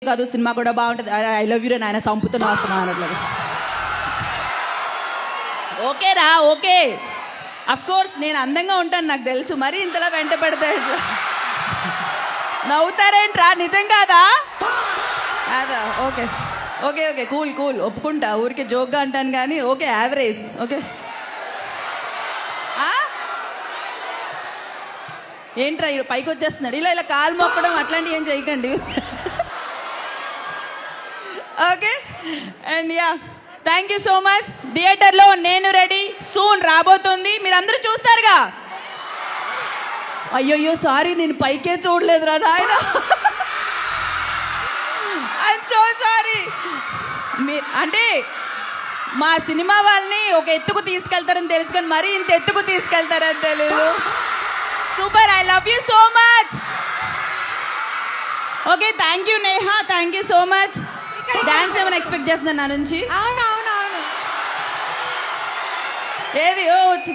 కాదు సినిమా కూడా బాగుంటుంది. ఐ లవ్ యూ నాయన సంపుతున్నా వస్తున్నా అన్నట్లు. ఓకే రా, ఓకే అఫ్ కోర్స్ నేను అందంగా ఉంటాను నాకు తెలుసు, మరి ఇంతలా వెంట పెడతా ఇట్లా నవ్వుతారేంట్రా, నిజం కాదా? కాదా? Okay okay okay cool cool ఒప్పుకుంటా, ఊరికే జోక్గా అంటాను కానీ ఓకే యావరేజ్. ఓకే ఏంట్రా పైకి వచ్చేస్తున్నాడు, ఇలా ఇలా కాలు మొక్కడం అట్లాంటివి ఏం చేయకండి. Okay and yeah thank you so much. థియేటర్లో నేను రెడీ సూన్ రాబోతుంది, మీరు అందరూ చూస్తారుగా. అయ్యయ్యో సారీ నేను పైకే చూడలేదురా నాయన, ఐఎమ్ సో సారీ. అంటే మా సినిమా వాళ్ళని ఒక ఎత్తుకు తీసుకెళ్తారని తెలుసు కానీ మరీ ఇంత ఎత్తుకు తీసుకెళ్తారని తెలీదు. Super, I love you so much. Okay thank you Neha, thank you so much. Dance ఏమైనా ఎక్స్పెక్ట్ చేస్తున్నాను నా నుంచి? అవునవునవును ఏది ఓ వచ్చి